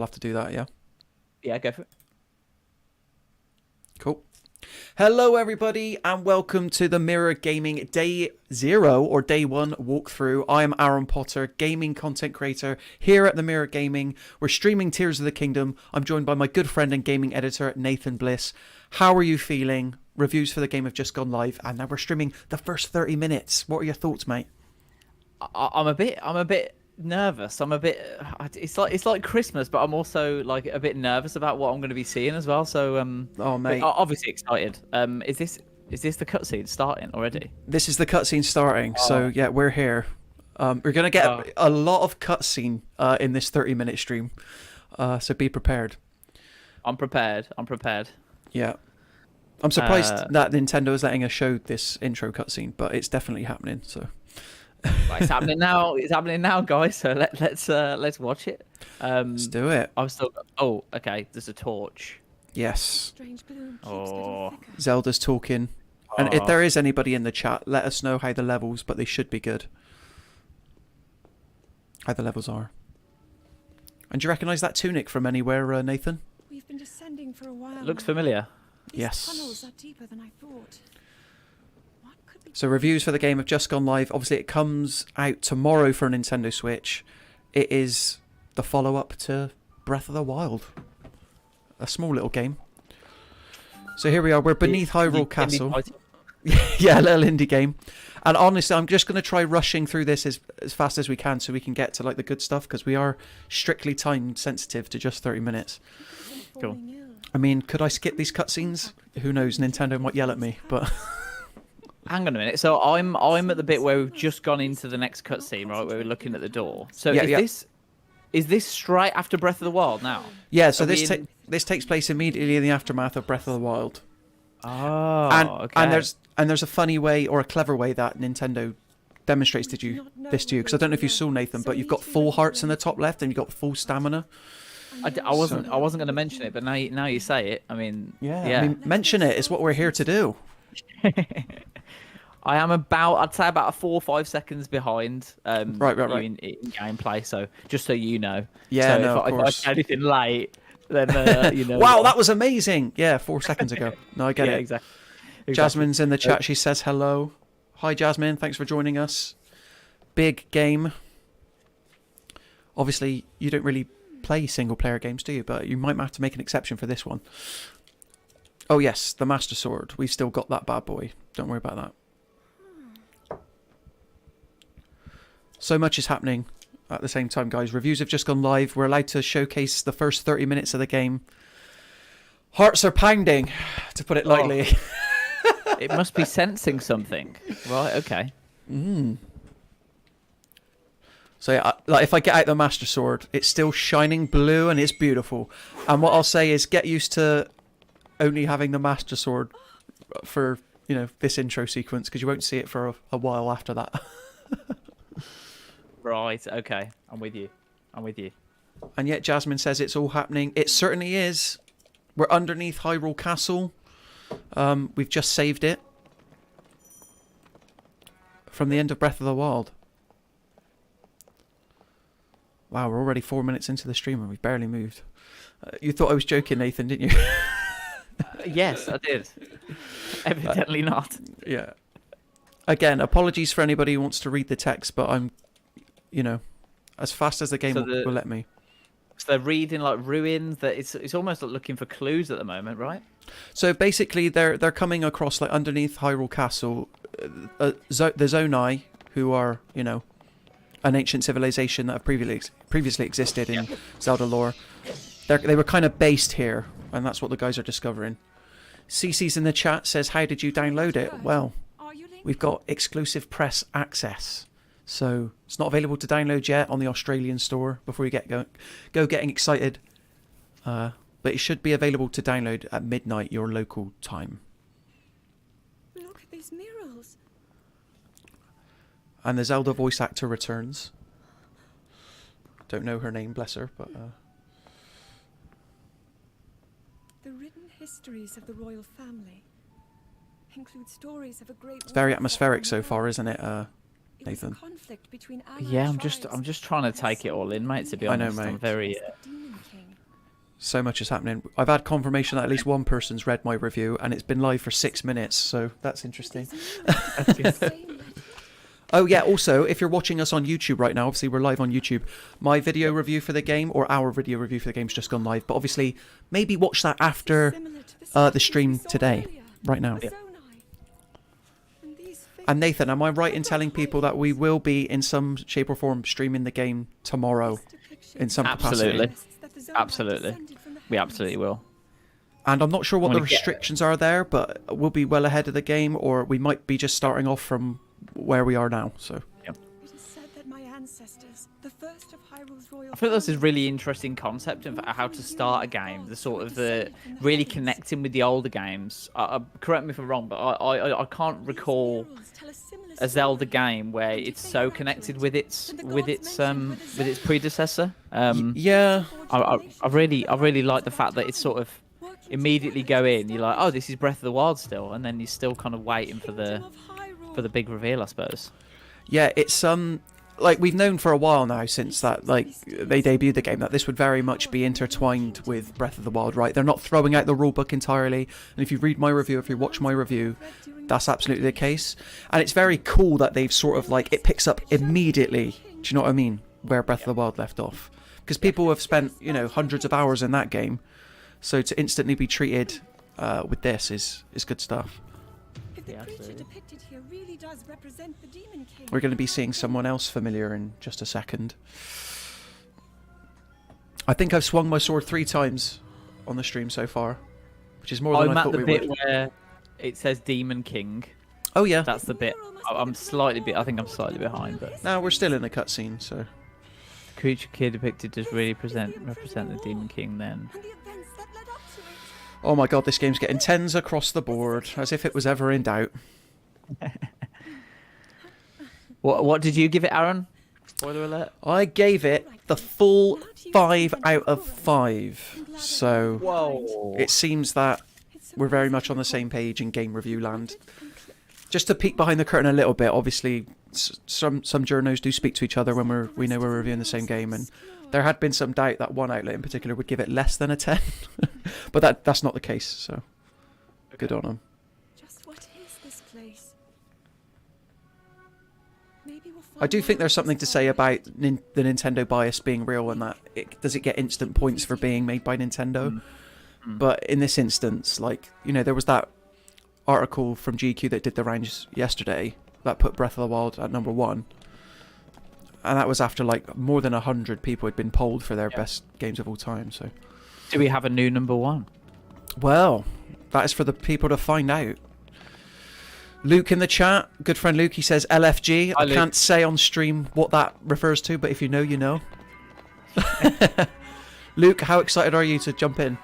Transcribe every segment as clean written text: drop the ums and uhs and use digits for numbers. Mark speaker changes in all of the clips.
Speaker 1: I'll have to do that, yeah?
Speaker 2: Yeah, go for it.
Speaker 1: Cool. Hello, everybody, and welcome to the Mirror Gaming Day 0 or Day 1 walkthrough. I am Aaron Potter, gaming content creator here at the Mirror Gaming. We're streaming Tears of the Kingdom. I'm joined by my good friend and gaming editor, Nathan Bliss. How are you feeling? Reviews for the game have just gone live, and now we're streaming the first 30 minutes. What are your thoughts, mate?
Speaker 2: I'm a bit nervous. It's like Christmas, but I'm also like a bit nervous about what I'm going to be seeing as well. So
Speaker 1: Oh, mate.
Speaker 2: obviously excited. Is this the cutscene starting already?
Speaker 1: This is the cutscene starting, so yeah, we're here. We're going to get a lot of cutscene in this 30-minute stream, so be prepared.
Speaker 2: I'm prepared.
Speaker 1: Yeah. I'm surprised that Nintendo is letting us show this intro cutscene, but it's definitely happening, so...
Speaker 2: Right, it's happening now. It's happening now, guys. So let's watch it.
Speaker 1: Let's do it.
Speaker 2: I've still got... Oh, okay. There's a torch.
Speaker 1: Yes.
Speaker 2: Oh.
Speaker 1: Zelda's talking. And if there is anybody in the chat, let us know how the levels, but they should be good. How the levels are. And do you recognise that tunic from anywhere, Nathan?
Speaker 3: We've been descending for a while.
Speaker 2: It looks familiar.
Speaker 3: These
Speaker 1: Yes.
Speaker 3: tunnels are deeper than I thought. What could be...
Speaker 1: So reviews for the game have just gone live. Obviously, it comes out tomorrow for a Nintendo Switch. It is the follow-up to Breath of the Wild. A small little game. So here we are. We're beneath Hyrule Castle. Yeah, a little indie game. And honestly, I'm just going to try rushing through this as fast as we can so we can get to like the good stuff, because we are strictly time sensitive to just 30 minutes.
Speaker 2: Cool.
Speaker 1: I mean, could I skip these cutscenes? Who knows? Nintendo might yell at me, but...
Speaker 2: Hang on a minute. So I'm at the bit where we've just gone into the next cutscene, right? Where we're looking at the door. So
Speaker 1: Yeah,
Speaker 2: is this straight after Breath of the Wild now?
Speaker 1: Yeah, so this takes place immediately in the aftermath of Breath of the Wild.
Speaker 2: Oh, okay.
Speaker 1: And there's a funny way or a clever way that Nintendo demonstrates this to you, because I don't know if you saw, Nathan, but you've got full hearts in the top left and you've got full stamina.
Speaker 2: I wasn't going to mention it, but now you say it. I mean,
Speaker 1: I mean, mention it. It's what we're here to do.
Speaker 2: I am I'd say about 4 or 5 seconds behind.
Speaker 1: Right.
Speaker 2: In gameplay, so just so you know.
Speaker 1: Yeah,
Speaker 2: so
Speaker 1: no,
Speaker 2: if
Speaker 1: of
Speaker 2: I
Speaker 1: course.
Speaker 2: say anything late, then you know.
Speaker 1: Wow, that was amazing. Yeah, 4 seconds ago. No, I get
Speaker 2: yeah,
Speaker 1: it.
Speaker 2: exactly.
Speaker 1: Jasmine's in the chat. She says hello. Hi, Jasmine. Thanks for joining us. Big game. Obviously, you don't really play single-player games, do you? But you might have to make an exception for this one. Oh, yes, the Master Sword. We've still got that bad boy. Don't worry about that. So much is happening at the same time, guys. Reviews have just gone live. We're allowed to showcase the first 30 minutes of the game. Hearts are pounding, to put it lightly.
Speaker 2: It must be sensing something, right? Okay.
Speaker 1: So yeah, like if I get out the Master Sword, it's still shining blue and it's beautiful. And what I'll say is get used to only having the Master Sword for, you know, this intro sequence, because you won't see it for a while after that.
Speaker 2: Right. Okay. I'm with you.
Speaker 1: And yet Jasmine says it's all happening. It certainly is. We're underneath Hyrule Castle. We've just saved it from the end of Breath of the Wild. Wow, we're already 4 minutes into the stream and we've barely moved. You thought I was joking, Nathan, didn't you?
Speaker 2: Yes, I did. Evidently not.
Speaker 1: Yeah. Again, apologies for anybody who wants to read the text, but I'm, you know, as fast as the game will let me.
Speaker 2: So they're reading like ruins. That it's almost like looking for clues at the moment, right?
Speaker 1: So basically, they're coming across like underneath Hyrule Castle, the Zonai, who are, you know, an ancient civilization that have previously existed in Zelda lore. They were kind of based here, and that's what the guys are discovering. CC's in the chat says, "How did you download it?" Well, we've got exclusive press access, so it's not available to download yet on the Australian store before you go getting excited. But it should be available to download at midnight your local time.
Speaker 3: Look at these murals.
Speaker 1: And the Zelda voice actor returns. Don't know her name, bless her, but...
Speaker 3: The written histories of the royal family include stories of a great...
Speaker 1: It's very atmospheric so far, isn't it,
Speaker 3: It was a
Speaker 1: Nathan.
Speaker 3: conflict between
Speaker 2: Yeah,
Speaker 3: allied
Speaker 2: I'm
Speaker 3: tribes.
Speaker 2: just trying to take it all in, mate. To be
Speaker 1: I know,
Speaker 2: honest, I'm
Speaker 1: mate.
Speaker 2: very.
Speaker 3: Demon King.
Speaker 1: So much is happening. I've had confirmation that at least one person's read my review, and it's been live for 6 minutes, so that's interesting. Oh yeah, also, if you're watching us on YouTube right now, obviously we're live on YouTube, my video review for the game, or our video review for the game's just gone live, but obviously, maybe watch that after the stream today, right now. And Nathan, am I right in telling people that we will be, in some shape or form, streaming the game tomorrow, in some
Speaker 2: Absolutely.
Speaker 1: capacity?
Speaker 2: Absolutely. We absolutely will.
Speaker 1: And I'm not sure what
Speaker 2: I'm
Speaker 1: the
Speaker 2: gonna get-
Speaker 1: restrictions are there, but we'll be well ahead of the game, or we might be just starting off from where we are now, so...
Speaker 3: It is said that my ancestors, the first of Hyrule's royal
Speaker 2: I think this is a really interesting concept of how to start a game. The sort of the really connecting with the older games. Correct me if I'm wrong, but I can't recall a Zelda game where it's so connected with its predecessor.
Speaker 1: Yeah,
Speaker 2: I really like the fact that it's sort of immediately go in. You're like, oh, this is Breath of the Wild still, and then you're still kind of waiting for the big reveal, I suppose.
Speaker 1: yeah, it's like we've known for a while now since that like they debuted the game that this would very much be intertwined with Breath of the Wild, right? They're not throwing out the rulebook entirely, and if you read my review, if you watch my review, that's absolutely the case. And it's very cool that they've sort of like it picks up immediately. Do you know what I mean? Where Breath of the Wild left off, because people have spent hundreds of hours in that game, so to instantly be treated with this is good stuff.
Speaker 3: If the
Speaker 2: Yeah,
Speaker 3: creature
Speaker 2: absolutely.
Speaker 3: depicted here really does represent the Demon King.
Speaker 1: We're going to be seeing someone else familiar in just a second. I think I've swung my sword 3 times on the stream so far, which is more than
Speaker 2: I'm
Speaker 1: I
Speaker 2: at
Speaker 1: thought
Speaker 2: the
Speaker 1: we
Speaker 2: bit
Speaker 1: would.
Speaker 2: where it says Demon King.
Speaker 1: Oh yeah,
Speaker 2: That's the bit. I think I'm slightly behind, but
Speaker 1: no, we're still in the cutscene, so...
Speaker 2: creature here depicted does really represent the Demon King then.
Speaker 3: And the events that led up to it.
Speaker 1: Oh my god, this game's getting 10s across the board, as if it was ever in doubt.
Speaker 2: What did you give it, Aaron? Spoiler alert.
Speaker 1: I gave it the full 5 out of 5, so
Speaker 2: Whoa.
Speaker 1: it seems that we're very much on the same page in game review land. Just to peek behind the curtain a little bit, obviously some journos do speak to each other when we know we're reviewing the same game, and there had been some doubt that one outlet in particular would give it less than a 10, but that's not the case, so good on them.
Speaker 3: Just what is this place? Maybe we'll
Speaker 1: I do
Speaker 3: find
Speaker 1: think
Speaker 3: out
Speaker 1: there's something to say about the Nintendo bias being real, and that does it get instant points for being made by Nintendo. But in this instance, like, there was that article from GQ that did the rounds yesterday that put Breath of the Wild at number 1, and that was after like more than 100 people had been polled for their best games of all time. So,
Speaker 2: Do we have a new number 1?
Speaker 1: well, that is for the people to find out. Luke in the chat, good friend Luke, he says LFG.
Speaker 2: Hi,
Speaker 1: I
Speaker 2: Luke.
Speaker 1: can't say on stream what that refers to, but if you know, you know. Luke, how excited are you to jump in?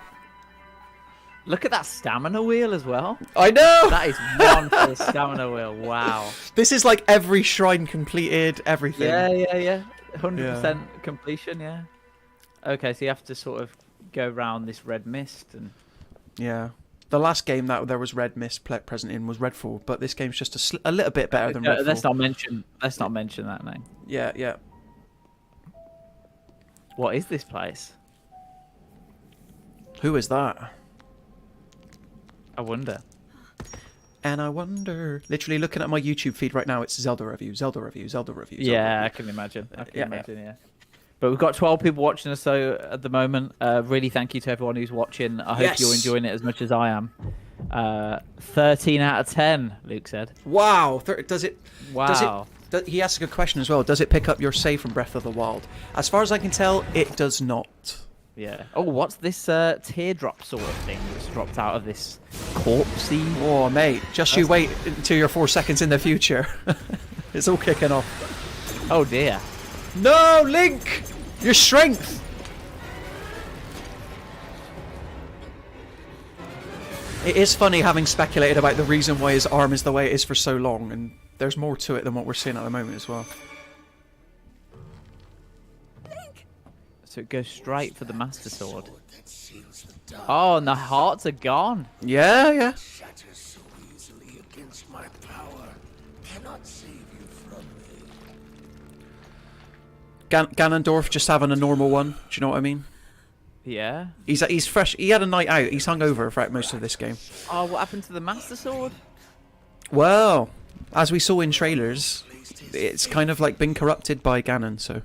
Speaker 2: Look at that stamina wheel as well.
Speaker 1: I know!
Speaker 2: That is one for the stamina wheel. Wow.
Speaker 1: This is like every shrine completed, everything.
Speaker 2: Yeah. 100% completion, yeah. Okay, so you have to sort of go around this red mist and...
Speaker 1: Yeah. The last game that there was Red Mist present in was Redfall, but this game's just a little bit better than Redfall.
Speaker 2: Let's not mention that name.
Speaker 1: Yeah.
Speaker 2: What is this place?
Speaker 1: Who is that?
Speaker 2: I wonder.
Speaker 1: And I wonder... Literally looking at my YouTube feed right now, it's Zelda review, Zelda review, Zelda review. Zelda
Speaker 2: Yeah, I
Speaker 1: review.
Speaker 2: can imagine.
Speaker 1: Yeah.
Speaker 2: Yeah. But we've got 12 people watching us so at the moment. Really thank you to everyone who's watching. I hope
Speaker 1: Yes.
Speaker 2: you're enjoying it as much as I am. 13 out of 10, Luke said.
Speaker 1: Wow. Does it...
Speaker 2: Wow.
Speaker 1: He asked a good question as well. Does it pick up your save from Breath of the Wild? As far as I can tell, it does not.
Speaker 2: Yeah. Oh, what's this teardrop sort of thing that's dropped out of this corpsey?
Speaker 1: Oh, mate. Just you wait until you're 4 seconds in the future. It's all kicking off.
Speaker 2: Oh, dear.
Speaker 1: No, Link! Your strength! It is funny having speculated about the reason why his arm is the way it is for so long, and there's more to it than what we're seeing at the moment as well.
Speaker 2: So it goes straight for the Master Sword. Oh, and the hearts are gone.
Speaker 1: Yeah.
Speaker 4: Shatters so easily against my power. Cannot save you from me.
Speaker 1: Ganondorf just having a normal one. Do you know what I mean?
Speaker 2: Yeah.
Speaker 1: He's fresh. He had a night out. He's hungover throughout most of this game.
Speaker 2: Oh, what happened to the Master Sword?
Speaker 1: Well, as we saw in trailers, it's kind of like been corrupted by Ganon. So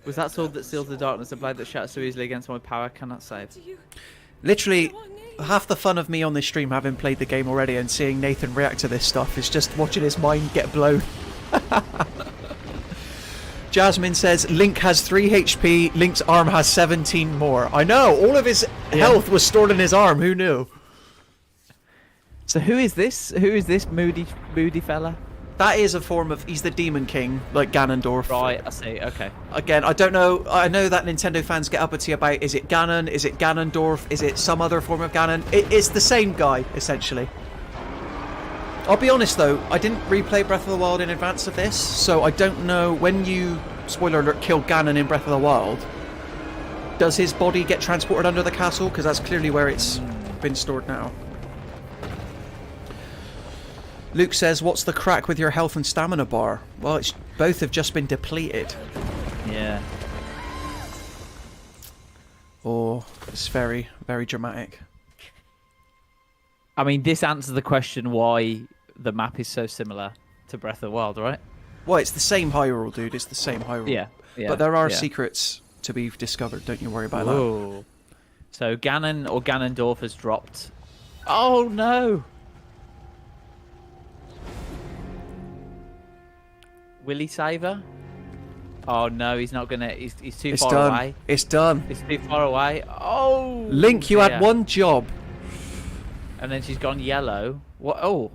Speaker 2: Was that sword that seals the darkness, a blade that shatters so easily against my power cannot save?
Speaker 1: literally, half the fun of me on this stream, having played the game already and seeing Nathan react to this stuff, is just watching his mind get blown. Jasmine says Link has 3 HP, Link's arm has 17 more. I know, all of his health was stored in his arm, who knew?
Speaker 2: So who is this? Who is this moody fella?
Speaker 1: That is a form of, he's the Demon King, like Ganondorf.
Speaker 2: Right, I see, okay.
Speaker 1: Again, I don't know, I know that Nintendo fans get uppity about, is it Ganon, is it Ganondorf, is it some other form of Ganon? It's the same guy, essentially. I'll be honest though, I didn't replay Breath of the Wild in advance of this, so I don't know when you, spoiler alert, kill Ganon in Breath of the Wild, does his body get transported under the castle? Because that's clearly where it's been stored now. Luke says, what's the crack with your health and stamina bar? Well, it's both have just been depleted.
Speaker 2: Yeah.
Speaker 1: Oh, it's very, very dramatic.
Speaker 2: I mean, this answers the question why the map is so similar to Breath of the Wild, right?
Speaker 1: Well, it's the same Hyrule, dude. It's the same Hyrule.
Speaker 2: Yeah.
Speaker 1: But there are secrets to be discovered. Don't you worry about that.
Speaker 2: So Ganon or Ganondorf has dropped. Oh, no! Will he save her? Oh no, he's not gonna. He's too
Speaker 1: It's
Speaker 2: far
Speaker 1: done.
Speaker 2: away.
Speaker 1: It's done.
Speaker 2: He's too far away. Oh.
Speaker 1: Link, you
Speaker 2: dear.
Speaker 1: had one job.
Speaker 2: And then she's gone yellow. What? Oh,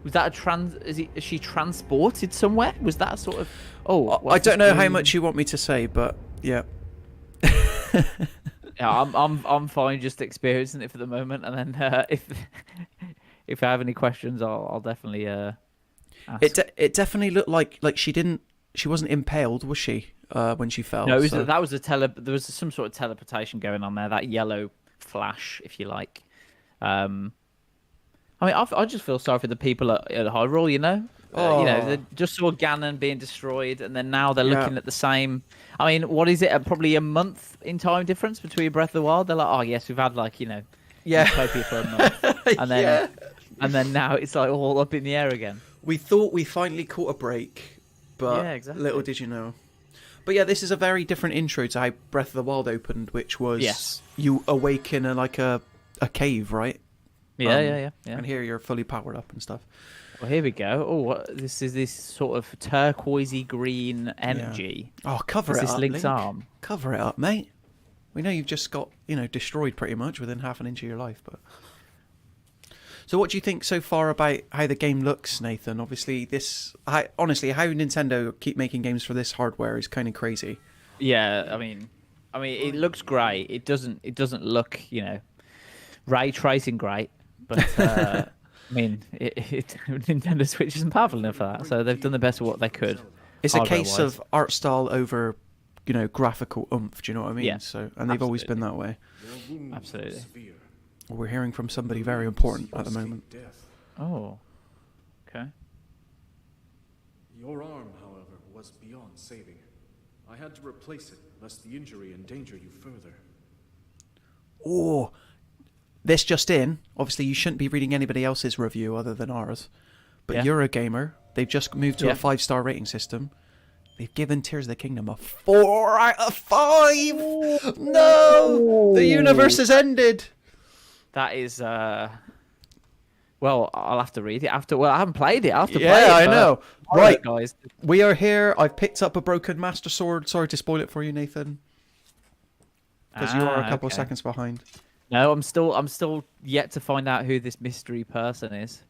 Speaker 2: was that a trans? Is she transported somewhere? Was that a sort of? Oh,
Speaker 1: I
Speaker 2: what's
Speaker 1: don't
Speaker 2: this
Speaker 1: know how
Speaker 2: green-
Speaker 1: much you want me to say, but yeah.
Speaker 2: Yeah, I'm fine just experiencing it for the moment, and then if I have any questions, I'll definitely ask.
Speaker 1: It definitely looked like she wasn't impaled, was she? When she fell.
Speaker 2: No, it was,
Speaker 1: so-
Speaker 2: that was there was some sort of teleportation going on there. That yellow flash, if you like. I mean, I just feel sorry for the people at Hyrule. You know, they just saw Ganon being destroyed, and then now they're looking at the same. I mean, what is it? Probably a month in time difference between Breath of the Wild. They're like, oh yes, we've had Utopia for a month, and then now it's like all up in the air again.
Speaker 1: We thought we finally caught a break, but
Speaker 2: Yeah, exactly.
Speaker 1: little did you know. But yeah, this is a very different intro to how Breath of the Wild opened, which was you awaken in like a cave, right?
Speaker 2: Yeah.
Speaker 1: And here you're fully powered up and stuff.
Speaker 2: Well, here we go. Oh, this is this sort of turquoisey green energy.
Speaker 1: Oh, cover
Speaker 2: Is
Speaker 1: it
Speaker 2: this
Speaker 1: up,
Speaker 2: Link's
Speaker 1: Link.
Speaker 2: arm?
Speaker 1: Cover it up, mate. We know you've just got, destroyed pretty much within half an inch of your life, but... So what do you think so far about how the game looks, Nathan? Obviously, honestly, how Nintendo keep making games for this hardware is kind of crazy.
Speaker 2: Yeah, I mean, it looks great. It doesn't look, ray tracing great, but I mean, Nintendo Switch isn't powerful enough for that, so they've done the best of what they could.
Speaker 1: It's a case
Speaker 2: hardware-wise.
Speaker 1: of art style over, graphical oomph. Do you know what I mean?
Speaker 2: Yeah,
Speaker 1: So, and they've always been that way.
Speaker 2: Absolutely.
Speaker 1: We're hearing from somebody very important at the moment.
Speaker 2: Oh, okay.
Speaker 4: Your arm, however, was beyond saving. I had to replace it, lest the injury endanger you further.
Speaker 1: Oh, this just in. Obviously, you shouldn't be reading anybody else's review other than ours. But
Speaker 2: Yeah.
Speaker 1: Eurogamer, they've just moved to
Speaker 2: Yeah.
Speaker 1: a 5-star rating system. They've given Tears of the Kingdom a 4 out of 5. No, the universe has ended.
Speaker 2: That is, well, I'll have to read it after. Well, I haven't played it. I have to play it.
Speaker 1: Yeah, I
Speaker 2: but-
Speaker 1: know.
Speaker 2: All
Speaker 1: Right,
Speaker 2: guys.
Speaker 1: we are here. I've picked up a broken Master Sword. Sorry to spoil it for you, Nathan, because you are a couple
Speaker 2: okay.
Speaker 1: seconds behind.
Speaker 2: No, I'm still yet to find out who this mystery person is.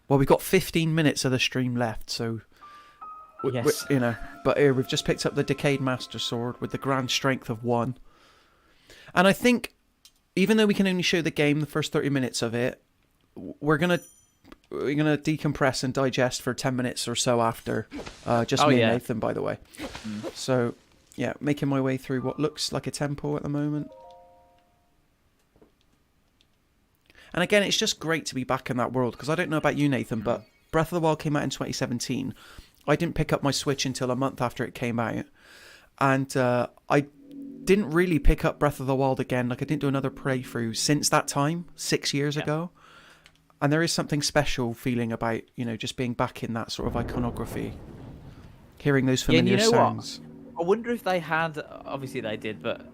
Speaker 1: Well, we've got 15 minutes of the stream left, so
Speaker 2: Yes.
Speaker 1: But here we've just picked up the Decayed Master Sword with the grand strength of 1. And I think, even though we can only show the game the first 30 minutes of it, we're gonna decompress and digest for 10 minutes or so after. Just me and Nathan, by the way. So, yeah, making my way through what looks like a temple at the moment. And again, it's just great to be back in that world, because I don't know about you, Nathan, but Breath of the Wild came out in 2017. I didn't pick up my Switch until a month after it came out. and I didn't really pick up Breath of the Wild again. Like I didn't do another playthrough since that time, 6 years ago. And there is something special feeling about, just being back in that sort of iconography, hearing those familiar sounds.
Speaker 2: What? I wonder if they had. Obviously, they did, but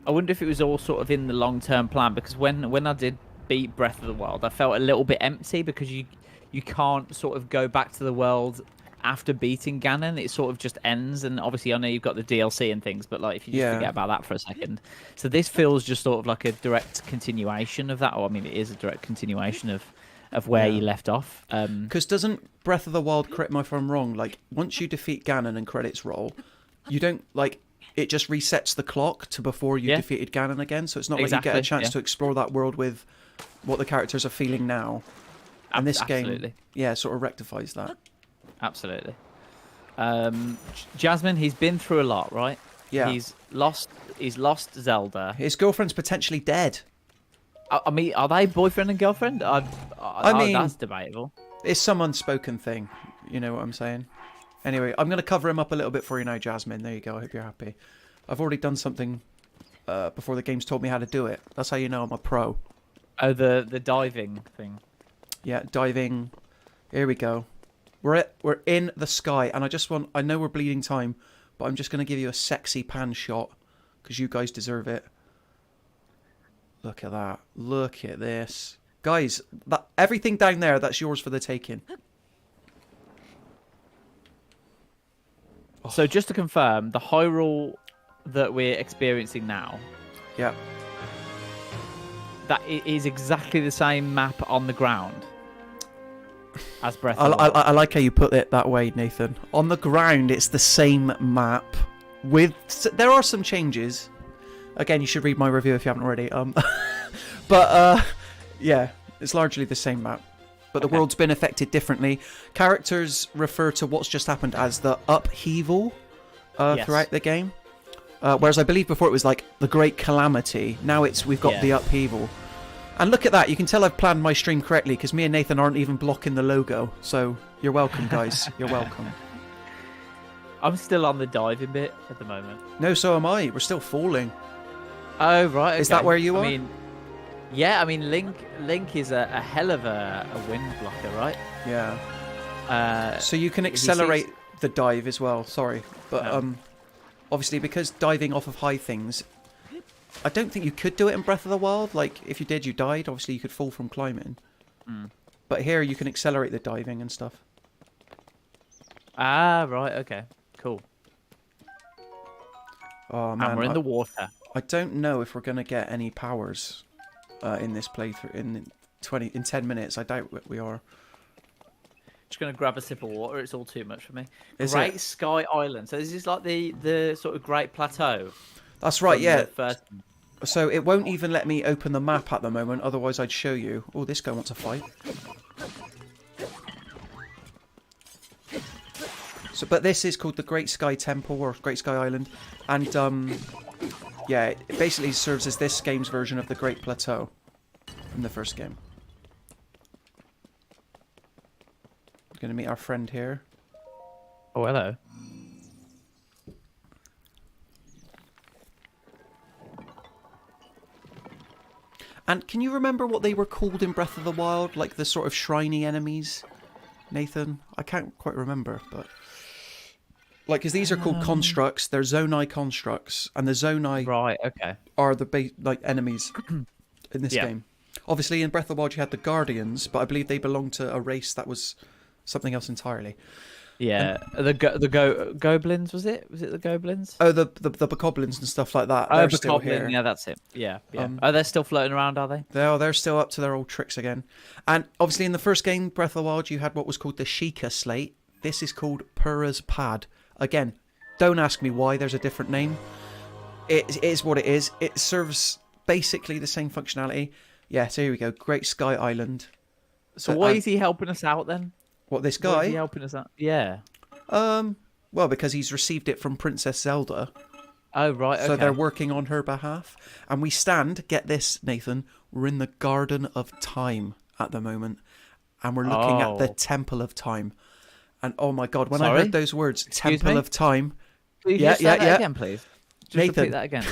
Speaker 2: I wonder if it was all sort of in the long-term plan. Because when I did beat Breath of the Wild, I felt a little bit empty because you can't sort of go back to the world after beating Ganon. It sort of just ends. And obviously, I know you've got the DLC and things, but like if you just forget about that for a second, so this feels just sort of like a direct continuation of that. Or I mean, it is a direct continuation of where you left off.
Speaker 1: Because doesn't Breath of the Wild, correct me if I'm wrong, like once you defeat Ganon and credits roll, you don't like it just resets the clock to before you defeated Ganon again. So it's not like you get a chance to explore that world with what the characters are feeling now. And this game, sort of rectifies that.
Speaker 2: Absolutely. Jasmine, he's been through a lot, right?
Speaker 1: Yeah.
Speaker 2: He's lost Zelda.
Speaker 1: His girlfriend's potentially dead.
Speaker 2: I mean, are they boyfriend and girlfriend? I mean, that's debatable.
Speaker 1: It's some unspoken thing. You know what I'm saying? Anyway, I'm going to cover him up a little bit for you now, Jasmine. There you go. I hope you're happy. I've already done something before the game's told me how to do it. That's how you know I'm a pro.
Speaker 2: Oh, the diving thing.
Speaker 1: Yeah, diving. Here we go. We're in the sky, and I know we're bleeding time, but I'm just going to give you a sexy pan shot because you guys deserve it. Look at that. Look at this. Guys, everything down there, that's yours for the taking.
Speaker 2: So just to confirm, the Hyrule that we're experiencing now,
Speaker 1: yeah,
Speaker 2: that is exactly the same map on the ground as Breath of the Wild.
Speaker 1: I like how you put it that way, Nathan. On the ground, it's the same map. There are some changes. Again, you should read my review if you haven't already. But yeah, it's largely the same map. But the world's been affected differently. Characters refer to what's just happened as the upheaval throughout the game. Whereas I believe before it was like the Great Calamity. Now we've got the upheaval. And look at that. You can tell I've planned my stream correctly because me and Nathan aren't even blocking the logo. So you're welcome, guys. You're welcome.
Speaker 2: I'm still on the diving bit at the moment.
Speaker 1: No, so am I. We're still falling.
Speaker 2: Oh, right. Okay.
Speaker 1: Is that where you are?
Speaker 2: I mean, Link is a hell of a wind blocker, right?
Speaker 1: Yeah. So you can accelerate the dive as well. Sorry. But obviously, because diving off of high things, I don't think you could do it in Breath of the Wild. Like, if you did, you died. Obviously, you could fall from climbing. But here, you can accelerate the diving and stuff.
Speaker 2: Ah, right. Okay. Cool.
Speaker 1: Oh, man.
Speaker 2: And we're in the water.
Speaker 1: I don't know if we're going to get any powers in this playthrough in 10 minutes. I doubt we are.
Speaker 2: Just going to grab a sip of water. It's all too much for me.
Speaker 1: Is
Speaker 2: Great
Speaker 1: it?
Speaker 2: Sky Island. So this is like the sort of Great Plateau.
Speaker 1: That's right, yeah.
Speaker 2: First...
Speaker 1: So it won't even let me open the map at the moment. Otherwise, I'd show you. Oh, this guy wants a fight. So, but this is called the Great Sky Temple or Great Sky Island, and yeah, it basically serves as this game's version of the Great Plateau from the first game. We're going to meet our friend here.
Speaker 2: Oh, hello.
Speaker 1: And can you remember what they were called in Breath of the Wild? Like the sort of shriny enemies, Nathan? I can't quite remember, but... Like, because these are called constructs. They're Zonai constructs. And the Zonai are the enemies in this game. Obviously, in Breath of the Wild, you had the Guardians, but I believe they belonged to a race that was something else entirely.
Speaker 2: Yeah, the Goblins, was it? Was it the Goblins?
Speaker 1: Oh, the Bokoblins and stuff like that.
Speaker 2: Oh,
Speaker 1: they're still here.
Speaker 2: Yeah, that's it. Yeah. They're still floating around, are they?
Speaker 1: They're still up to their old tricks again. And obviously, in the first game, Breath of the Wild, you had what was called the Sheikah Slate. This is called Purah's Pad. Again, don't ask me why there's a different name. It is what it is. It serves basically the same functionality. Yeah, so here we go. Great Sky Island.
Speaker 2: So why is he helping us out then?
Speaker 1: What, this guy?
Speaker 2: Why is he helping us out? Yeah.
Speaker 1: Well, because he's received it from Princess Zelda.
Speaker 2: Oh, right, okay.
Speaker 1: So they're working on her behalf. And we stand, get this, Nathan, we're in the Garden of Time at the moment. And we're looking at the Temple of Time. And oh my God, when I heard those words, Temple of Time,
Speaker 2: Will you
Speaker 1: Yeah,
Speaker 2: just say
Speaker 1: yeah,
Speaker 2: that
Speaker 1: yeah.
Speaker 2: again, please? Just
Speaker 1: Nathan.
Speaker 2: repeat that again.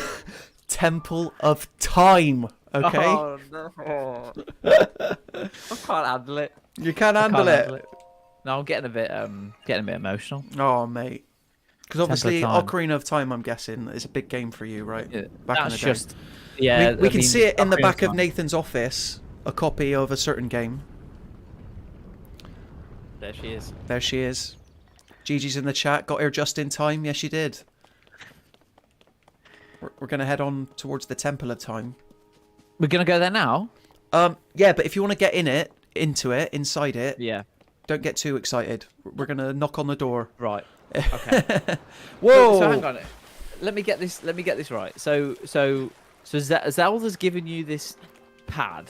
Speaker 1: Temple of Time. Okay.
Speaker 2: Oh no! I can't handle it.
Speaker 1: You can't
Speaker 2: I
Speaker 1: handle
Speaker 2: can't
Speaker 1: it.
Speaker 2: handle it. No, I'm getting a bit emotional.
Speaker 1: Oh, mate. Because
Speaker 2: Temple
Speaker 1: obviously,
Speaker 2: of Time.
Speaker 1: Ocarina of Time, I'm guessing, is a big game for you, right?
Speaker 2: Yeah,
Speaker 1: Back in
Speaker 2: that's
Speaker 1: the day.
Speaker 2: just. Yeah,
Speaker 1: we
Speaker 2: I
Speaker 1: can
Speaker 2: mean,
Speaker 1: see it in the
Speaker 2: Ocarina
Speaker 1: back of
Speaker 2: Time.
Speaker 1: Nathan's office, a copy of a certain game.
Speaker 2: There she is.
Speaker 1: There she is. Gigi's in the chat. Got here just in time. Yes, she did. We're going to head on towards the Temple of Time.
Speaker 2: We're gonna go there now.
Speaker 1: Yeah, but if you want to get into it, inside it,
Speaker 2: Yeah.
Speaker 1: don't get too excited. We're going to knock on the door.
Speaker 2: Right. Okay.
Speaker 1: Whoa!
Speaker 2: So hang on. Let me get this right. So Zelda's given you this pad,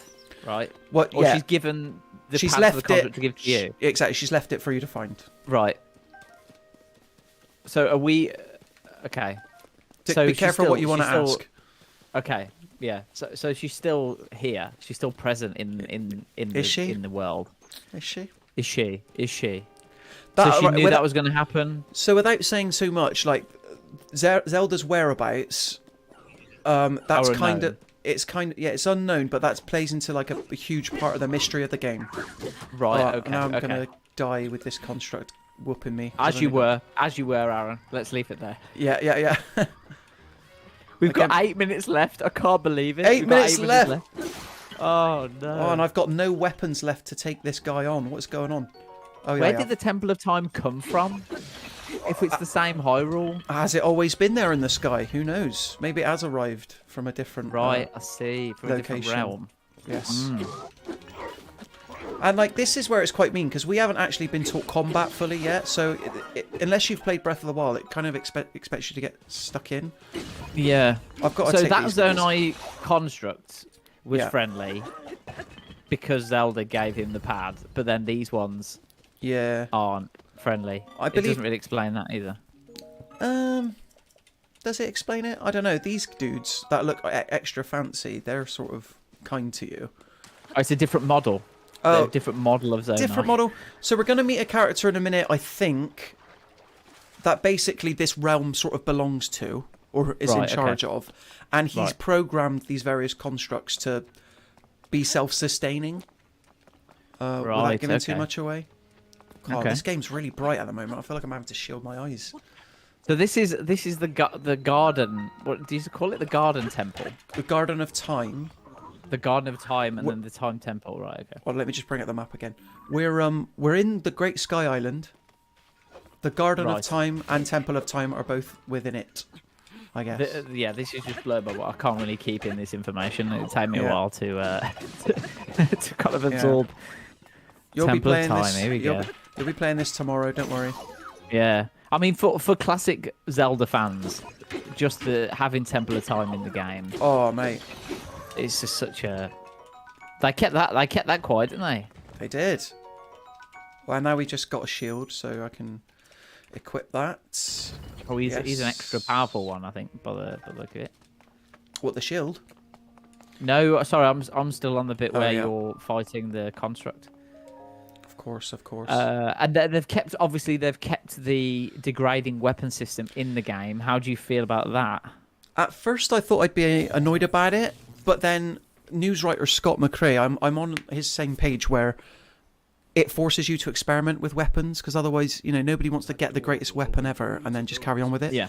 Speaker 2: right?
Speaker 1: What?
Speaker 2: Or
Speaker 1: Yeah.
Speaker 2: she's given the
Speaker 1: She's
Speaker 2: pad
Speaker 1: left
Speaker 2: for the contract to give to you.
Speaker 1: Exactly. She's left it for you to find.
Speaker 2: Right. So are we? Okay.
Speaker 1: Be careful what you want to ask.
Speaker 2: Okay. Yeah. So she's still here. She's still present in the world.
Speaker 1: Is she?
Speaker 2: Is she? Is she?
Speaker 1: That-
Speaker 2: So she
Speaker 1: right,
Speaker 2: knew
Speaker 1: without-
Speaker 2: that was going to happen.
Speaker 1: So without saying so much, like Zelda's whereabouts, that's
Speaker 2: Are
Speaker 1: kind of
Speaker 2: unknown.
Speaker 1: it's unknown, but that plays into like a huge part of the mystery of the game.
Speaker 2: Right.
Speaker 1: Oh,
Speaker 2: Okay.
Speaker 1: now I'm
Speaker 2: okay.
Speaker 1: gonna die with this construct whooping me. 'cause
Speaker 2: As
Speaker 1: I've
Speaker 2: you
Speaker 1: only
Speaker 2: were, Aaron. Let's leave it there.
Speaker 1: got- Yeah.
Speaker 2: We've got
Speaker 1: Okay.
Speaker 2: 8 minutes left. I can't believe it.
Speaker 1: 8
Speaker 2: We've got
Speaker 1: minutes left.
Speaker 2: Oh no!
Speaker 1: Oh, and I've got no weapons left to take this guy on. What's going on? Oh yeah.
Speaker 2: Where
Speaker 1: yeah.
Speaker 2: did the Temple of Time come from? If it's the same Hyrule,
Speaker 1: Has it always been there in the sky? Who knows? Maybe it has arrived from a different
Speaker 2: right? I see. From a different
Speaker 1: location.
Speaker 2: realm.
Speaker 1: Yes.
Speaker 2: Mm.
Speaker 1: And like this is where it's quite mean because we haven't actually been taught combat fully yet. So unless you've played Breath of the Wild, it kind of expects you to get stuck in.
Speaker 2: Yeah.
Speaker 1: I've got to
Speaker 2: So
Speaker 1: take
Speaker 2: that
Speaker 1: these
Speaker 2: Zone
Speaker 1: guys.
Speaker 2: I construct was
Speaker 1: Yeah.
Speaker 2: friendly because Zelda gave him the pad, but then these ones
Speaker 1: Yeah.
Speaker 2: aren't friendly.
Speaker 1: I
Speaker 2: It
Speaker 1: believe-
Speaker 2: doesn't really explain that either.
Speaker 1: Does it explain it? I don't know. These dudes that look extra fancy, they're sort of kind to you.
Speaker 2: Oh, it's a different model.
Speaker 1: Oh.
Speaker 2: They're a different model of Zone
Speaker 1: Different
Speaker 2: I.
Speaker 1: model. So we're going to meet a character in a minute, I think, that basically this realm sort of belongs to, or is in
Speaker 2: Right, okay.
Speaker 1: charge of. And he's
Speaker 2: Right.
Speaker 1: programmed these various constructs to be self-sustaining. Without
Speaker 2: Right,
Speaker 1: giving too
Speaker 2: okay.
Speaker 1: much away. God,
Speaker 2: Okay.
Speaker 1: this game's really bright at the moment. I feel like I'm having to shield my eyes.
Speaker 2: So this is the garden. What do you call it? The garden temple.
Speaker 1: The Garden of Time.
Speaker 2: The Garden of Time and then the Time Temple. Right. Okay.
Speaker 1: Well, let me just bring up the map again. We're in the Great Sky Island. The Garden of
Speaker 2: Right.
Speaker 1: Time and Temple of Time are both within it, I guess.
Speaker 2: Yeah, this is just blurred, but I can't really keep in this information. It'll take me a
Speaker 1: Yeah.
Speaker 2: while to to kind of absorb.
Speaker 1: You'll be
Speaker 2: Temple of
Speaker 1: playing
Speaker 2: Time.
Speaker 1: this.
Speaker 2: Here we go.
Speaker 1: You'll be playing this tomorrow. Don't worry.
Speaker 2: Yeah, I mean for classic Zelda fans, just the having Temple of Time in the game,
Speaker 1: Oh, mate,
Speaker 2: it's just such a. They kept that quiet, didn't they?
Speaker 1: they did. Well, now we just got a shield, so I can equip that.
Speaker 2: Oh, he's an extra
Speaker 1: Yes.
Speaker 2: powerful one, I think, by the look of it.
Speaker 1: What, the shield?
Speaker 2: No, sorry, I'm still on the bit
Speaker 1: Oh,
Speaker 2: where
Speaker 1: yeah.
Speaker 2: you're fighting the construct.
Speaker 1: Of course.
Speaker 2: And they've kept the degrading weapon system in the game. How do you feel about that?
Speaker 1: At first, I thought I'd be annoyed about it, but then news writer Scott McRae, I'm on his same page where it forces you to experiment with weapons because otherwise, nobody wants to get the greatest weapon ever and then just carry on with it.
Speaker 2: Yeah.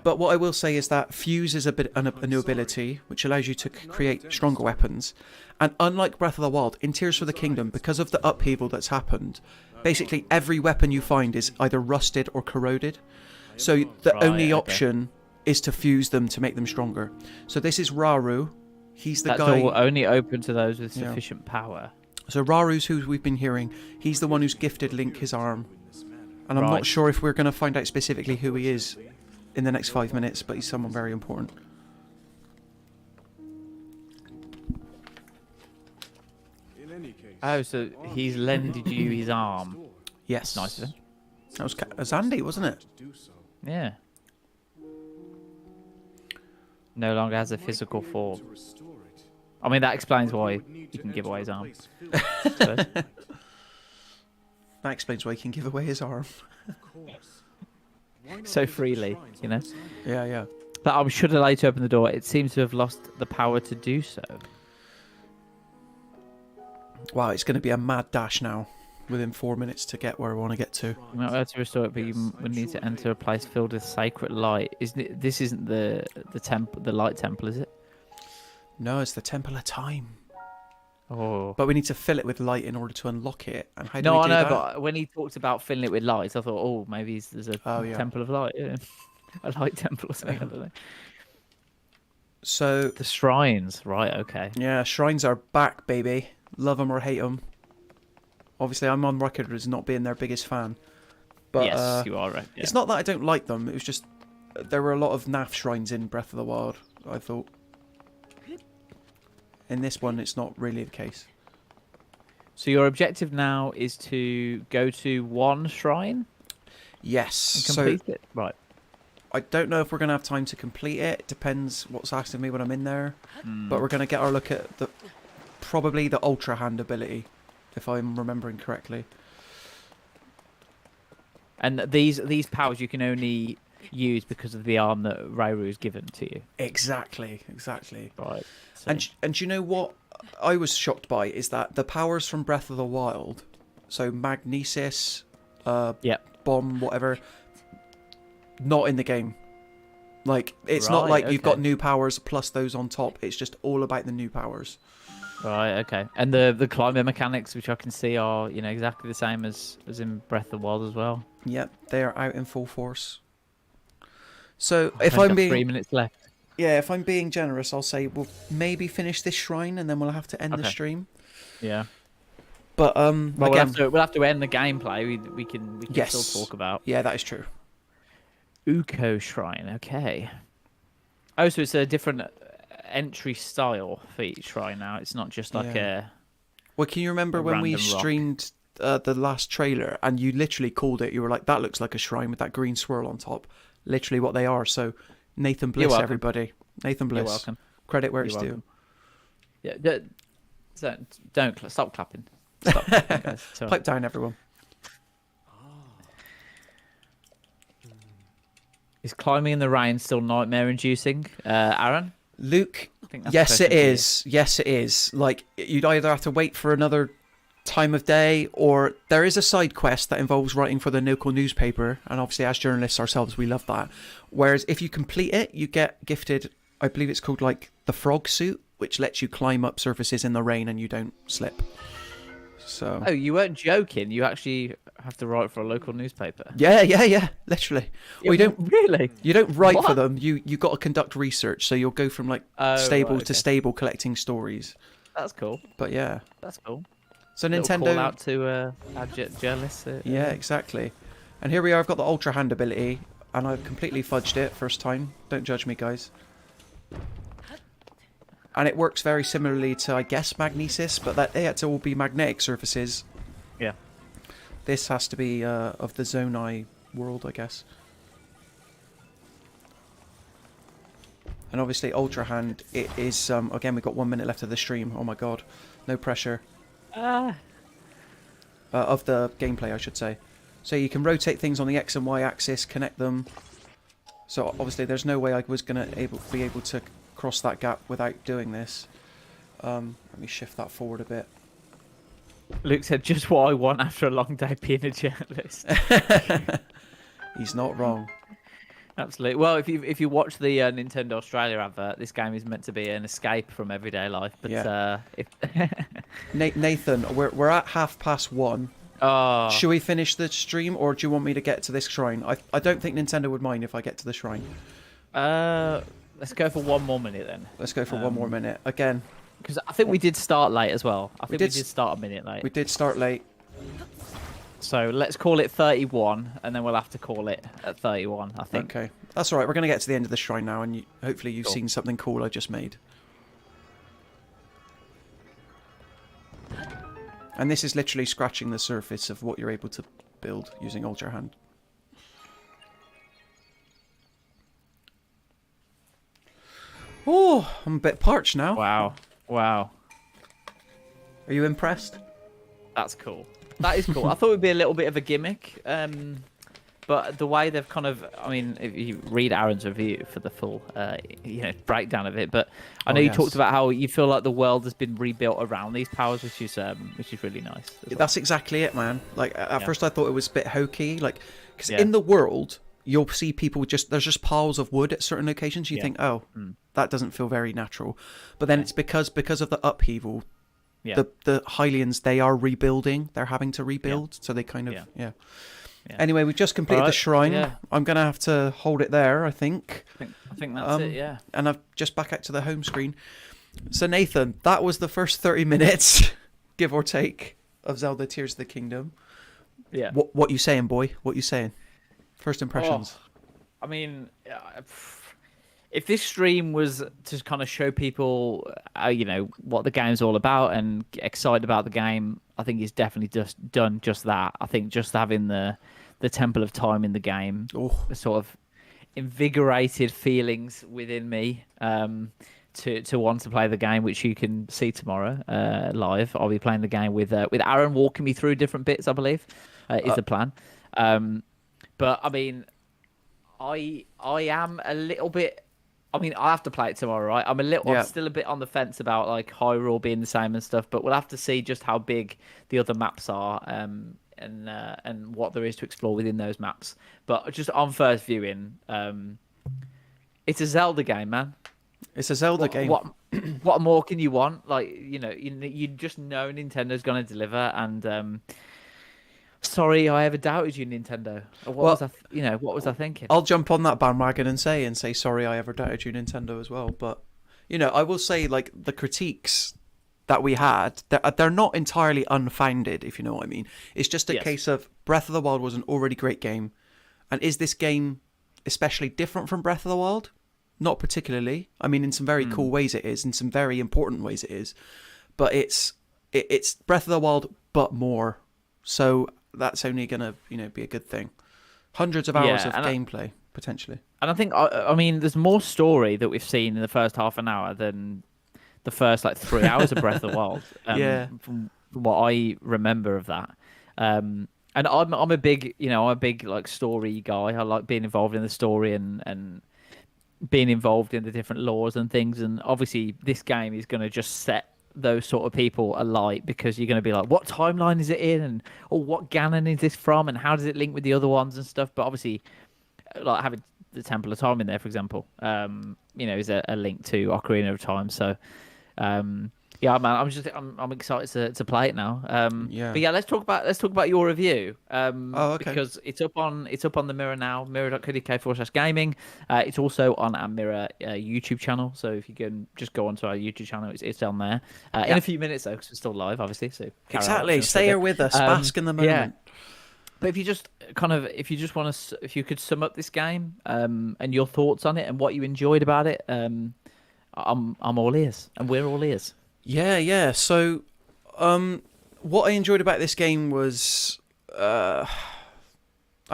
Speaker 1: But what I will say is that Fuse is a new ability which allows you to create stronger weapons. And unlike Breath of the Wild, in Tears for the Kingdom, because of the upheaval that's happened, basically every weapon you find is either rusted or corroded. So the
Speaker 2: Right,
Speaker 1: only
Speaker 2: okay.
Speaker 1: option is to fuse them to make them stronger. So this is Raru. He's the
Speaker 2: That's
Speaker 1: guy.
Speaker 2: all only open to those with
Speaker 1: Yeah.
Speaker 2: sufficient power.
Speaker 1: So Raru's who we've been hearing. He's the one who's gifted Link his arm. And I'm not
Speaker 2: Right.
Speaker 1: sure if we're going to find out specifically who he is in the next 5 minutes, but he's someone very important.
Speaker 4: In any case,
Speaker 2: Oh, so he's lended you his arm.
Speaker 1: Yes.
Speaker 2: Nice of him.
Speaker 1: That was Zandy, wasn't it?
Speaker 4: to do so.
Speaker 2: Yeah. No longer has a physical form.
Speaker 4: To restore it,
Speaker 2: I mean, that explains why
Speaker 4: would need
Speaker 2: he
Speaker 4: to
Speaker 2: can give
Speaker 4: enter
Speaker 2: away
Speaker 4: a
Speaker 2: his arm.
Speaker 4: place filled with
Speaker 1: That explains why he can give away his arm.
Speaker 4: Of course.
Speaker 2: so freely, you know.
Speaker 1: Yeah, yeah.
Speaker 2: But I should allow you to open the door. It seems to have lost the power to do so.
Speaker 1: Wow, it's going to be a mad dash now. Within 4 minutes to get where I want to get to.
Speaker 2: You might be able to restore it, but you would need to enter a place filled with sacred light. This isn't the temple, the light temple, is it?
Speaker 1: No, it's the Temple of Time.
Speaker 2: Oh.
Speaker 1: But we need to fill it with light in order to unlock it. And how do
Speaker 2: No,
Speaker 1: we
Speaker 2: I
Speaker 1: do
Speaker 2: know,
Speaker 1: that?
Speaker 2: but when he talked about filling it with lights, I thought, oh, maybe there's a
Speaker 1: Yeah.
Speaker 2: temple of light, yeah. A light temple or something. I don't know.
Speaker 1: So
Speaker 2: The shrines, right? Okay.
Speaker 1: yeah, shrines are back, baby. Love them or hate them. Obviously, I'm on record as not being their biggest fan. But
Speaker 2: Yes, you are right. Yeah.
Speaker 1: it's not that I don't like them. It was just there were a lot of naff shrines in Breath of the Wild, I thought. In this one, it's not really the case.
Speaker 2: So your objective now is to go to one shrine
Speaker 1: Yes.
Speaker 2: and
Speaker 1: So
Speaker 2: complete it. Right.
Speaker 1: I don't know if we're going to have time to complete it. It depends what's asked of me when I'm in there.
Speaker 2: Hmm.
Speaker 1: But we're going to get our look at probably the Ultra Hand ability, if I'm remembering correctly.
Speaker 2: And these powers you can only use because of the arm that Rairu's given to you.
Speaker 1: Exactly.
Speaker 2: Right. So,
Speaker 1: And you know what I was shocked by is that the powers from Breath of the Wild, so magnesis,
Speaker 2: yep.
Speaker 1: bomb, whatever, not in the game. Like, it's not
Speaker 2: Right,
Speaker 1: like you've got
Speaker 2: okay.
Speaker 1: new powers plus those on top. It's just all about the new powers.
Speaker 2: Right. Okay. And the climbing mechanics, which I can see, are exactly the same as in Breath of the Wild as well.
Speaker 1: Yep, they are out in full force. So if
Speaker 2: I've only
Speaker 1: I'm
Speaker 2: got
Speaker 1: being
Speaker 2: 3 minutes left.
Speaker 1: Yeah, if I'm being generous, I'll say we'll maybe finish this shrine and then we'll have to end the
Speaker 2: Okay.
Speaker 1: stream.
Speaker 2: Yeah.
Speaker 1: But
Speaker 2: Well,
Speaker 1: again,
Speaker 2: we'll have to end the gameplay. We can
Speaker 1: Yes.
Speaker 2: still talk about
Speaker 1: yeah, that is true.
Speaker 2: Uko Shrine. Okay. Oh, so it's a different entry style for each shrine now. It's not just like
Speaker 1: Yeah. Well, can you remember
Speaker 2: a
Speaker 1: when we
Speaker 2: random rock.
Speaker 1: streamed the last trailer and you literally called it? You were like, "That looks like a shrine with that green swirl on top." Literally, what they are. So, Nathan Bliss,
Speaker 2: welcome.
Speaker 1: everybody. Nathan Bliss.
Speaker 2: You're welcome.
Speaker 1: Credit where
Speaker 2: You're
Speaker 1: it's due.
Speaker 2: welcome. Yeah. Don't stop clapping. Stop clapping, guys. It's all right.
Speaker 1: Pipe down, everyone.
Speaker 2: Is climbing in the rain still nightmare-inducing, Aaron?
Speaker 1: Luke,
Speaker 2: I think that's
Speaker 1: yes,
Speaker 2: the
Speaker 1: it
Speaker 2: question for you.
Speaker 1: is. Yes, it is. Like, you'd either have to wait for another time of day, or there is a side quest that involves writing for the local newspaper, and obviously as journalists ourselves we love that. Whereas if you complete it, you get gifted, I believe it's called like the frog suit, which lets you climb up surfaces in the rain and you don't slip. So
Speaker 2: Oh, you weren't joking. You actually have to write for a local newspaper.
Speaker 1: yeah, literally. We don't
Speaker 2: Really.
Speaker 1: you don't write for
Speaker 2: What?
Speaker 1: them, you got to conduct research, so you'll go from like
Speaker 2: Oh,
Speaker 1: stable
Speaker 2: right,
Speaker 1: to
Speaker 2: okay.
Speaker 1: stable collecting stories.
Speaker 2: That's cool.
Speaker 1: But yeah,
Speaker 2: That's cool.
Speaker 1: so
Speaker 2: Little
Speaker 1: Nintendo
Speaker 2: call out to our journalists.
Speaker 1: Yeah, exactly. And here we are, I've got the Ultra Hand ability, and I've completely fudged it first time. Don't judge me, guys. And it works very similarly to, I guess, magnesis, but they had to all be magnetic surfaces.
Speaker 2: Yeah.
Speaker 1: This has to be of the Zonai world, I guess. And obviously, Ultra Hand, it is, again, we've got 1 minute left of the stream. Oh my god. No pressure. Of the gameplay, I should say. So you can rotate things on the X and Y axis, connect them. So obviously there's no way I was going to be able to cross that gap without doing this. Let me shift that forward a bit.
Speaker 2: Luke said, just what I want after a long day being a journalist.
Speaker 1: He's not wrong.
Speaker 2: Absolutely. Well, if you watch the Nintendo Australia advert, this game is meant to be an escape from everyday life. But
Speaker 1: Yeah.
Speaker 2: if
Speaker 1: Nathan, we're at 1:30.
Speaker 2: oh,
Speaker 1: Should we finish the stream, or do you want me to get to this shrine? I don't think Nintendo would mind if I get to the shrine.
Speaker 2: let's go for 1 more minute then.
Speaker 1: Let's go for 1 more minute. Again,
Speaker 2: Because I think we did start late as well. I think we
Speaker 1: did
Speaker 2: did start a minute late.
Speaker 1: we did start late.
Speaker 2: So let's call it 31, and then we'll have to call it at 31, I think.
Speaker 1: Okay, that's all right. We're going to get to the end of the shrine now, and hopefully you've
Speaker 2: Cool.
Speaker 1: seen something cool I just made. And this is literally scratching the surface of what you're able to build using Ultra Hand. Oh, I'm a bit parched now.
Speaker 2: Wow. Wow.
Speaker 1: Are you impressed?
Speaker 2: That's cool. That is cool. I thought it would be a little bit of a gimmick. But the way they've kind of, I mean, if you read Aaron's review for the full, breakdown of it, but I know you talked about how you feel like the world has been rebuilt around these powers, which is really nice.
Speaker 1: That's exactly it, man. Like at first I thought it was a bit hokey, like because
Speaker 2: Yeah.
Speaker 1: in the world you'll see people there's just piles of wood at certain locations. You think, oh, that doesn't feel very natural, but then it's because of the upheaval.
Speaker 2: Yeah.
Speaker 1: The Hylians, they are rebuilding. They're having to rebuild, so they kind of
Speaker 2: Yeah.
Speaker 1: Anyway, we've just completed the
Speaker 2: Alright,
Speaker 1: shrine.
Speaker 2: yeah.
Speaker 1: I'm gonna have to hold it there, I think.
Speaker 2: I think that's it. Yeah.
Speaker 1: And I've just back out to the home screen. So Nathan, that was the first 30 minutes, give or take, of Zelda Tears of the Kingdom.
Speaker 2: Yeah.
Speaker 1: What you saying, boy? What you saying? First impressions.
Speaker 2: I mean, if this stream was to kind of show people, what the game's all about and get excited about the game, I think it's definitely just done just that. I think just having the Temple of Time in the game sort of invigorated feelings within me to want to play the game, which you can see tomorrow live. I'll be playing the game with Aaron walking me through different bits, I believe, is the plan. But I mean, I am a little bit. I mean, I have to play it tomorrow, right? I'm still a bit on the fence about like Hyrule being the same and stuff, but we'll have to see just how big the other maps are, and what there is to explore within those maps. But just on first viewing, it's a Zelda game, man.
Speaker 1: It's a Zelda game.
Speaker 2: What more can you want? Like, you just know Nintendo's gonna deliver, and sorry, I ever doubted you, Nintendo. What was I thinking?
Speaker 1: I'll jump on that bandwagon and say sorry I ever doubted you, Nintendo, as well. But I will say, like, the critiques that we had, they're not entirely unfounded, if you know what I mean. It's just a case of Breath of the Wild was an already great game, and is this game especially different from Breath of the Wild? Not particularly. I mean, in some very cool ways it is, in some very important ways it is, but it's Breath of the Wild but more. So that's only gonna be a good thing. Hundreds of hours of gameplay potentially. And
Speaker 2: I think I mean there's more story that we've seen in the first half an hour than the first 3 hours of Breath of the Wild. From what I remember of that. And I'm a big like story guy. I like being involved in the story and being involved in the different lores and things. And obviously this game is going to just set those sort of people alight, because you're going to be like, what timeline is it in, and what Ganon is this from, and how does it link with the other ones and stuff. But obviously, like having the Temple of Time in there, for example, is a link to Ocarina of Time. So yeah, man, I'm excited to play it now. But yeah, let's talk about your review.
Speaker 1: Okay.
Speaker 2: Because it's up on the Mirror now, mirror.co.uk/gaming. It's also on our Mirror YouTube channel. So if you can just go onto our YouTube channel, it's on there. In a few minutes though, because we're still live, obviously. So
Speaker 1: exactly, stay here with us, bask in the moment.
Speaker 2: Yeah. But if you could sum up this game, and your thoughts on it and what you enjoyed about it, I'm all ears, and we're all ears.
Speaker 1: Yeah. So, what I enjoyed about this game was, I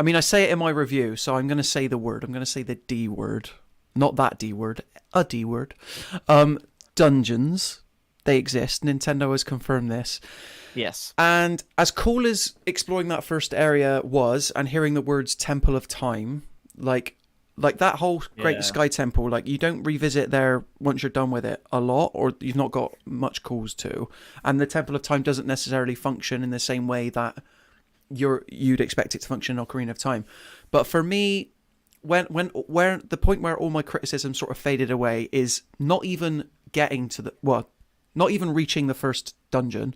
Speaker 1: mean, I say it in my review, so I'm going to say the word. I'm going to say the D word. Not that D word, a D word. Dungeons. They exist. Nintendo has confirmed this.
Speaker 2: Yes.
Speaker 1: And as cool as exploring that first area was, and hearing the words Temple of Time, like that whole Great Sky Temple, like you don't revisit there once you're done with it a lot, or you've not got much calls to. And the Temple of Time doesn't necessarily function in the same way that you'd expect it to function in Ocarina of Time. But for me, where the point where all my criticism sort of faded away is not even not even reaching the first dungeon,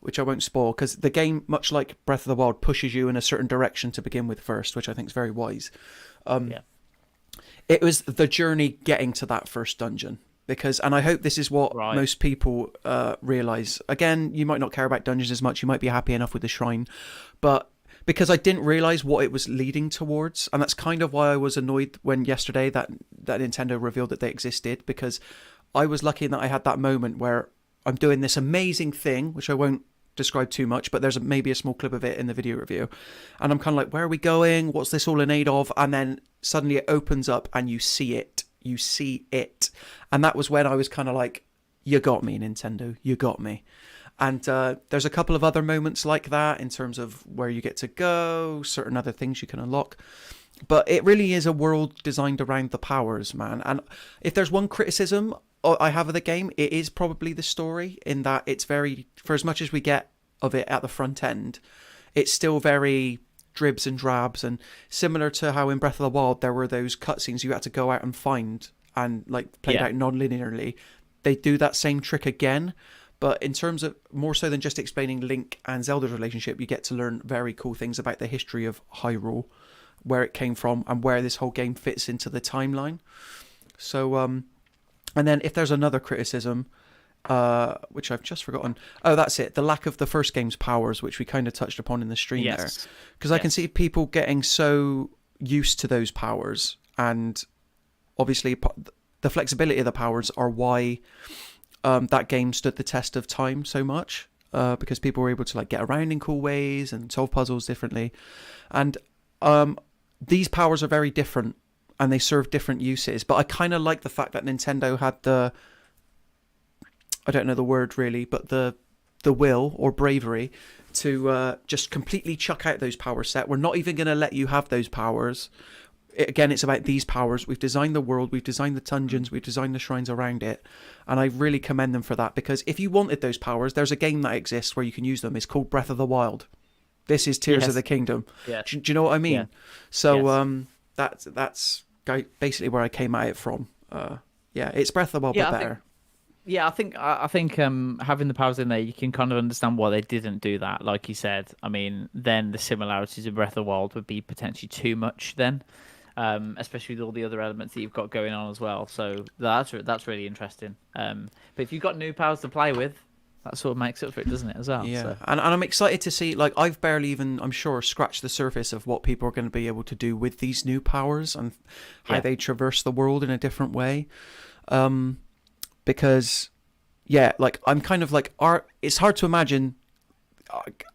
Speaker 1: which I won't spoil, because the game, much like Breath of the Wild, pushes you in a certain direction to begin with first, which I think is very wise. It was the journey getting to that first dungeon, and I hope this is what most people realise. Again, you might not care about dungeons as much, you might be happy enough with the shrine, but because I didn't realise what it was leading towards, and that's kind of why I was annoyed when yesterday that Nintendo revealed that they existed, because I was lucky in that I had that moment where I'm doing this amazing thing, which I won't describe too much, but there's maybe a small clip of it in the video review, and I'm kind of like, where are we going, what's this all in aid of? And then suddenly it opens up and you see it, and that was when I was kind of like, you got me, Nintendo, you got me. And there's a couple of other moments like that in terms of where you get to go, certain other things you can unlock. But it really is a world designed around the powers, man. And if there's one criticism I have of the game, it is probably the story, in that it's very, for as much as we get of it at the front end, it's still very dribs and drabs, and similar to how in Breath of the Wild there were those cutscenes you had to go out and find and like played out non-linearly. They do that same trick again, but in terms of more so than just explaining Link and Zelda's relationship, you get to learn very cool things about the history of Hyrule, where it came from, and where this whole game fits into the timeline. So, and then if there's another criticism, which I've just forgotten. Oh, that's it. The lack of the first game's powers, which we kind of touched upon in the stream there. Because I can see people getting so used to those powers, and obviously the flexibility of the powers are why that game stood the test of time so much, because people were able to like get around in cool ways and solve puzzles differently. And these powers are very different, and they serve different uses. But I kind of like the fact that Nintendo had the, I don't know the word really, but the will or bravery to just completely chuck out those power set. We're not even going to let you have those powers. Again, it's about these powers. We've designed the world, we've designed the dungeons, we've designed the shrines around it, and I really commend them for that, because if you wanted those powers, there's a game that exists where you can use them. It's called Breath of the Wild. This is Tears of the Kingdom.
Speaker 2: Yeah.
Speaker 1: Do you know what I mean?
Speaker 2: Yeah.
Speaker 1: So that's basically where I came at it from. It's Breath of the Wild, but better.
Speaker 2: I think having the powers in there, you can kind of understand why they didn't do that. Like you said, I mean, then the similarities of Breath of the Wild would be potentially too much then, especially with all the other elements that you've got going on as well. So that's really interesting. But if you've got new powers to play with, that sort of makes up for it, doesn't it, as well?
Speaker 1: Yeah,
Speaker 2: so.
Speaker 1: and I'm excited to see, like, I've barely even, I'm sure, scratched the surface of what people are going to be able to do with these new powers and how they traverse the world in a different way. Because, like, I'm kind of like, it's hard to imagine,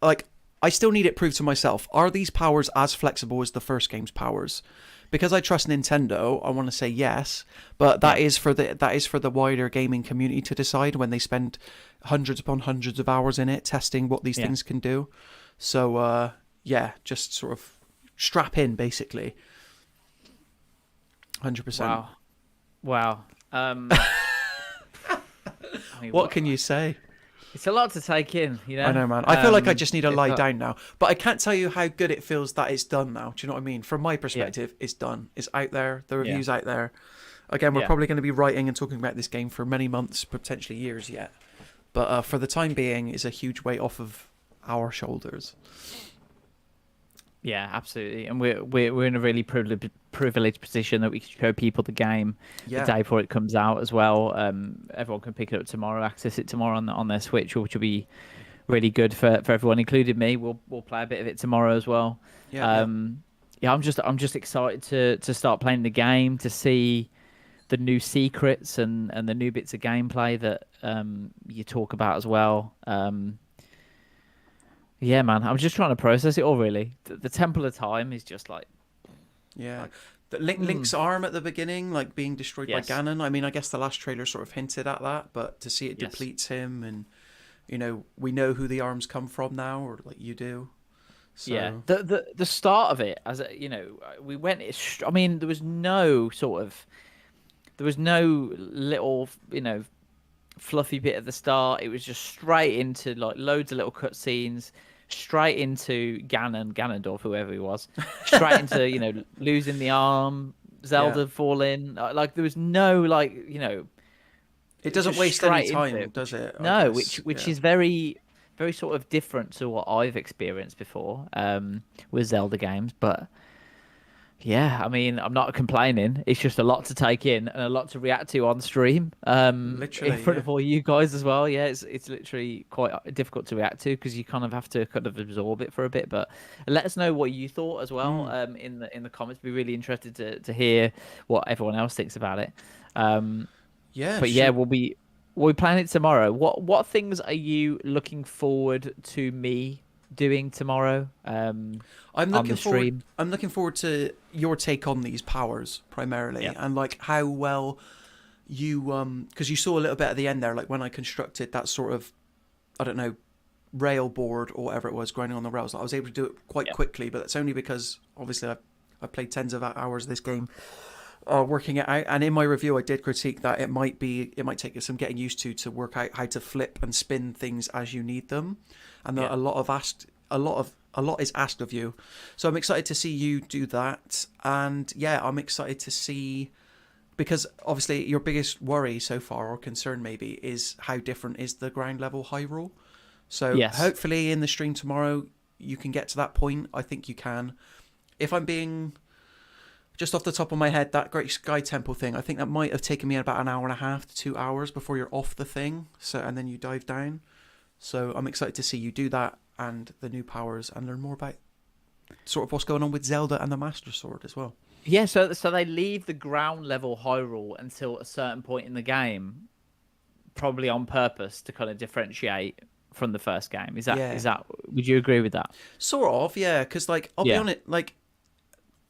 Speaker 1: like, I still need it proved to myself. Are these powers as flexible as the first game's powers? Because I trust Nintendo, I want to say yes, but that is for the wider gaming community to decide when they spend hundreds upon hundreds of hours in it testing what these things can do. So just sort of strap in, basically. 100%.
Speaker 2: Wow. I mean,
Speaker 1: what can you say?
Speaker 2: It's a lot to take in, you know.
Speaker 1: I know, man. I feel like I just need to lie down now. But I can't tell you how good it feels that it's done now. Do you know what I mean? From my perspective, it's done. It's out there. The review's out there. Again, we're probably going to be writing and talking about this game for many months, potentially years yet. But for the time being, it's a huge weight off of our shoulders.
Speaker 2: Yeah, absolutely. And we're in a really privileged position that we can show people the game the day before it comes out as well. Everyone can pick it up tomorrow, access it tomorrow on their Switch, which will be really good for everyone, including me. We'll play a bit of it tomorrow as well. I'm just excited to start playing the game, to see the new secrets and the new bits of gameplay that you talk about as well. Yeah, man, I'm just trying to process it all, really. The Temple of Time is just like...
Speaker 1: Yeah. Link's arm at the beginning, like being destroyed by Ganon. I mean, I guess the last trailer sort of hinted at that, but to see it depletes him, and, you know, we know who the arms come from now, or like you do. So...
Speaker 2: Yeah, the start of it, as you know, we went... I mean, there was no little, you know, fluffy bit at the start. It was just straight into like loads of little cutscenes, straight into Ganondorf, whoever he was, straight into, you know, losing the arm, Zelda falling. Like there was no, like, you know,
Speaker 1: it doesn't waste any time, does it?
Speaker 2: No, which is very, very sort of different to what I've experienced before with Zelda games. But yeah, I mean, I'm not complaining. It's just a lot to take in and a lot to react to on stream.
Speaker 1: Literally,
Speaker 2: in front of all you guys as well. Yeah, it's literally quite difficult to react to because you kind of have to kind of absorb it for a bit. But let us know what you thought as well in the comments. Be really interested to hear what everyone else thinks about it. We'll be playing it tomorrow. What things are you looking forward to me doing tomorrow? I'm looking
Speaker 1: forward to your take on these powers primarily, and like how well you because you saw a little bit at the end there, like when I constructed that sort of I don't know, rail board or whatever it was, grinding on the rails. I was able to do it quite quickly, but that's only because obviously I played tens of hours of this game, working it out. And in my review, I did critique that it might take you some getting used to work out how to flip and spin things as you need them, and a lot is asked of you. So I'm excited to see you do that, and yeah, I'm excited to see. Because obviously your biggest worry so far, or concern maybe, is how different is the ground level Hyrule. So hopefully in the stream tomorrow you can get to that point. I think you can. If I'm being just off the top of my head, that Great Sky Temple thing, I think that might have taken me about an hour and a half to 2 hours before you're off the thing. So and then you dive down. So I'm excited to see you do that and the new powers and learn more about sort of what's going on with Zelda and the Master Sword as well.
Speaker 2: Yeah, so they leave the ground level Hyrule until a certain point in the game, probably on purpose to kind of differentiate from the first game. Is that? Would you agree with that?
Speaker 1: Sort of, yeah. Because like I'll be honest, like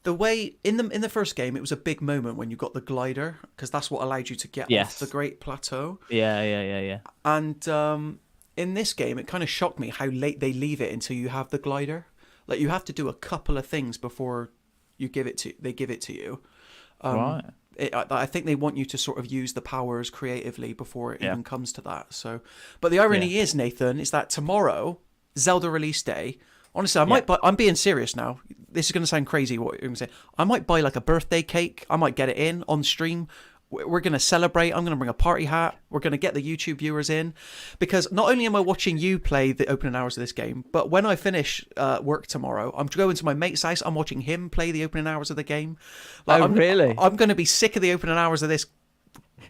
Speaker 1: the way in the first game, it was a big moment when you got the glider, because that's what allowed you to get off the Great Plateau.
Speaker 2: Yeah.
Speaker 1: And in this game, it kind of shocked me how late they leave it until you have the glider. Like you have to do a couple of things before they give it to you.
Speaker 2: Right.
Speaker 1: I think they want you to sort of use the powers creatively before it even comes to that. So, but the irony is, Nathan, is that tomorrow, Zelda release day. Honestly, I might buy. I'm being serious now. This is going to sound crazy. What you're going to say? I might buy like a birthday cake. I might get it in on stream. We're going to celebrate. I'm going to bring a party hat. We're going to get the YouTube viewers in, because not only am I watching you play the opening hours of this game, but when I finish work tomorrow, I'm going to my mate's house. I'm watching him play the opening hours of the game. Like,
Speaker 2: really?
Speaker 1: I'm going to be sick of the opening hours of this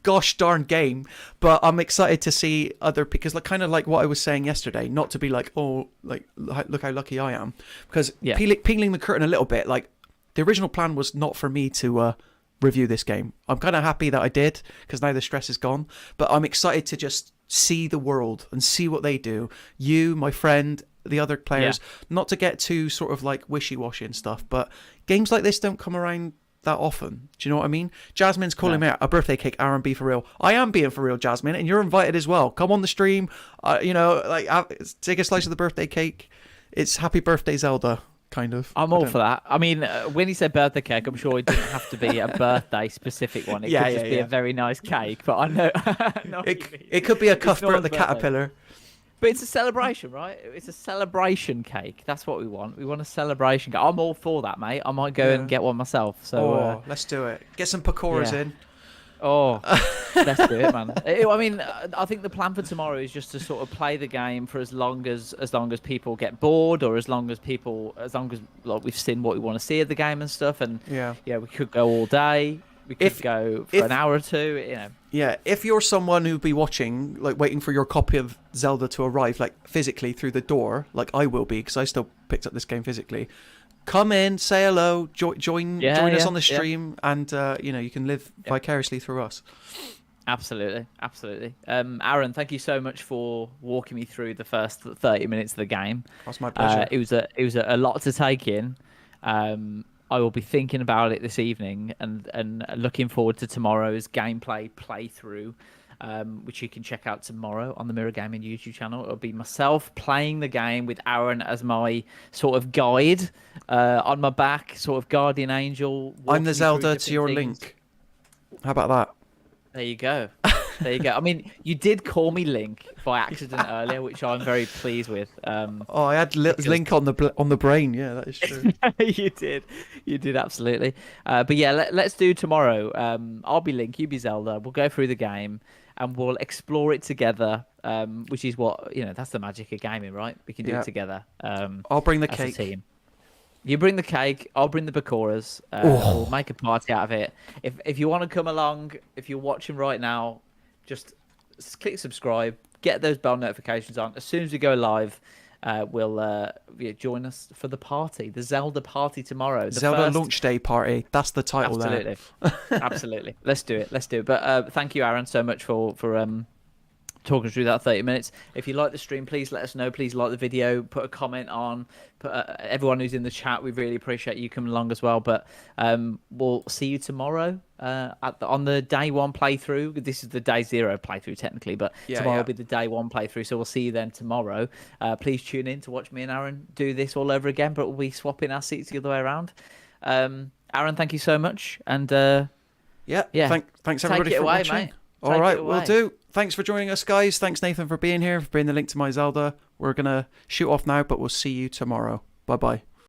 Speaker 1: gosh darn game, but I'm excited to see because like kind of like what I was saying yesterday, not to be like, oh, like look how lucky I am, because peeling the curtain a little bit, like the original plan was not for me to review this game. I'm kind of happy that I did, because now the stress is gone, but I'm excited to just see the world and see what they do. You, my friend, the other players, not to get too sort of like wishy-washy and stuff, but games like this don't come around that often. Do you know what I mean? Jasmine's calling me out, a birthday cake, Aaron, be for real. I am being for real, Jasmine, and you're invited as well. Come on the stream, take a slice of the birthday cake. It's happy birthday, Zelda. Kind of.
Speaker 2: I'm all for that. I mean, when he said birthday cake, I'm sure it didn't have to be a birthday specific one. It could just be a very nice cake. But I know,
Speaker 1: it could be a Cuthbert the Caterpillar.
Speaker 2: But it's a celebration, right? It's a celebration cake. That's what we want. We want a celebration cake. I'm all for that, mate. I might go and get one myself. So
Speaker 1: let's do it. Get some pakoras in.
Speaker 2: Oh, let's do it, man. I mean, I think the plan for tomorrow is just to sort of play the game for as long as people get bored, or as long as like we've seen what we want to see of the game and stuff. And we could go all day. We could go for an hour or two. You know.
Speaker 1: Yeah, if you're someone who'd be watching, like waiting for your copy of Zelda to arrive, like physically through the door, like I will be, because I still picked up this game physically. Come in, say hello, join us on the stream, and you can live vicariously through us.
Speaker 2: Absolutely. Aaron, thank you so much for walking me through the first 30 minutes of the game.
Speaker 1: That's my pleasure.
Speaker 2: It was a lot to take in. I will be thinking about it this evening and looking forward to tomorrow's gameplay playthrough, which you can check out tomorrow on the Mirror Gaming YouTube channel. It'll be myself playing the game with Aaron as my sort of guide, on my back, sort of guardian angel.
Speaker 1: I'm the Zelda to your Link. How about that?
Speaker 2: There you go. I mean, you did call me Link by accident earlier, which I'm very pleased with.
Speaker 1: I had Link on the brain. Yeah, that is true.
Speaker 2: You did absolutely. But yeah, let's do tomorrow. I'll be Link, you be Zelda. We'll go through the game and we'll explore it together. Which is what that's the magic of gaming, right? We can do it together.
Speaker 1: I'll bring the cake.
Speaker 2: A team. You bring the cake, I'll bring the pakoras. We'll make a party out of it. If you want to come along, if you're watching right now, just click subscribe, get those bell notifications on. As soon as we go live, we'll join us for the party, the Zelda party tomorrow.
Speaker 1: Zelda launch day party. That's the title.
Speaker 2: Absolutely. Absolutely. Let's do it. But thank you, Aaron, so much for talking through that 30 minutes. If you like the stream, please let us know. Please like the video. Put a comment on. Everyone who's in the chat, we really appreciate you coming along as well. But we'll see you tomorrow on the day 1 playthrough. This is the day 0 playthrough technically, but tomorrow will be the day 1 playthrough. So we'll see you then tomorrow. Please tune in to watch me and Aaron do this all over again, but we'll be swapping our seats the other way around. Aaron, thank you so much. And
Speaker 1: thanks everybody for watching. Mate. All right, we'll do. Thanks for joining us, guys. Thanks, Nathan, for being here, for being the link to my Zelda. We're going to shoot off now, but we'll see you tomorrow. Bye-bye.